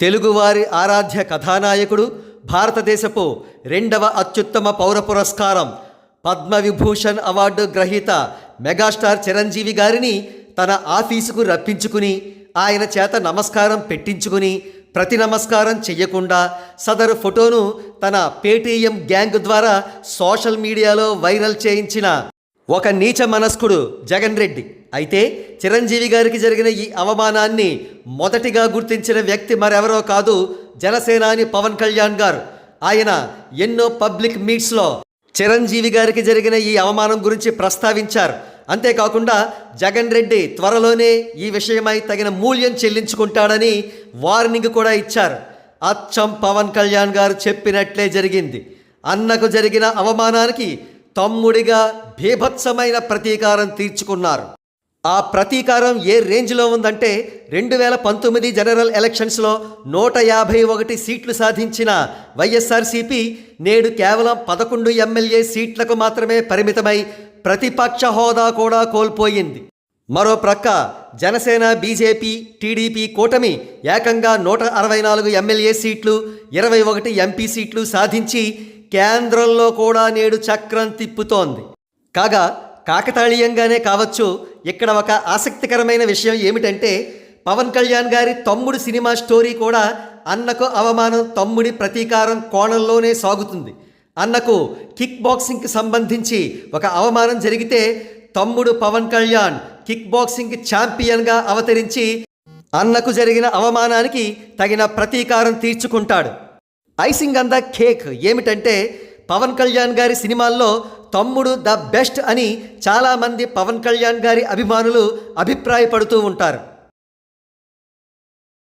తెలుగువారి ఆరాధ్య కథానాయకుడు, భారతదేశపు రెండవ అత్యుత్తమ పౌర పురస్కారం పద్మవిభూషణ్ అవార్డు గ్రహీత మెగాస్టార్ చిరంజీవి గారిని తన ఆఫీసుకు రప్పించుకుని ఆయన చేత నమస్కారం పెట్టించుకుని ప్రతి నమస్కారం చెయ్యకుండా సదరు ఫోటోను తన పేటీఎం గ్యాంగ్ ద్వారా సోషల్ మీడియాలో వైరల్ చేయించిన ఒక నీచ మనస్కుడు జగన్ రెడ్డి. అయితే చిరంజీవి గారికి జరిగిన ఈ అవమానాన్ని మొదటిగా గుర్తించిన వ్యక్తి మరెవరో కాదు, జనసేనాని పవన్ కళ్యాణ్ గారు. ఆయన ఎన్నో పబ్లిక్ మీట్స్లో చిరంజీవి గారికి జరిగిన ఈ అవమానం గురించి ప్రస్తావించారు. అంతేకాకుండా జగన్ రెడ్డి త్వరలోనే ఈ విషయమై తగిన మూల్యం చెల్లించుకుంటాడని వార్నింగ్ కూడా ఇచ్చారు. అచ్చం పవన్ కళ్యాణ్ గారు చెప్పినట్లే జరిగింది. అన్నకు జరిగిన అవమానానికి తమ్ముడిగా బీభత్సమైన ప్రతీకారం తీర్చుకున్నారు. ఆ ప్రతీకారం ఏ రేంజ్లో ఉందంటే 2019 జనరల్ ఎలక్షన్స్లో 151 సీట్లు సాధించిన వైఎస్ఆర్సీపీ నేడు కేవలం 11 ఎమ్మెల్యే సీట్లకు మాత్రమే పరిమితమై ప్రతిపక్ష హోదా కూడా కోల్పోయింది. మరో ప్రక్క జనసేన, బీజేపీ, టీడీపీ కూటమి ఏకంగా 164 ఎమ్మెల్యే సీట్లు, 21 ఎంపీ సీట్లు సాధించి కేంద్రంలో కూడా నేడు చక్రం తిప్పుతోంది. కాగా కాకతాళీయంగానే కావచ్చు, ఇక్కడ ఒక ఆసక్తికరమైన విషయం ఏమిటంటే పవన్ కళ్యాణ్ గారి తమ్ముడు సినిమా స్టోరీ కూడా అన్నకు అవమానం, తమ్ముడి ప్రతీకారం కోణంలోనే సాగుతుంది. అన్నకు కిక్ బాక్సింగ్కి సంబంధించి ఒక అవమానం జరిగితే తమ్ముడు పవన్ కళ్యాణ్ కిక్ బాక్సింగ్ ఛాంపియన్గా అవతరించి అన్నకు జరిగిన అవమానానికి తగిన ప్రతీకారం తీర్చుకుంటాడు. ఐసింగ్ ఆన్ ద కేక్ ఏమిటంటే పవన్ కళ్యాణ్ గారి సినిమాల్లో తమ్ముడు ద బెస్ట్ అని చాలామంది పవన్ కళ్యాణ్ గారి అభిమానులు అభిప్రాయపడుతూ ఉంటారు.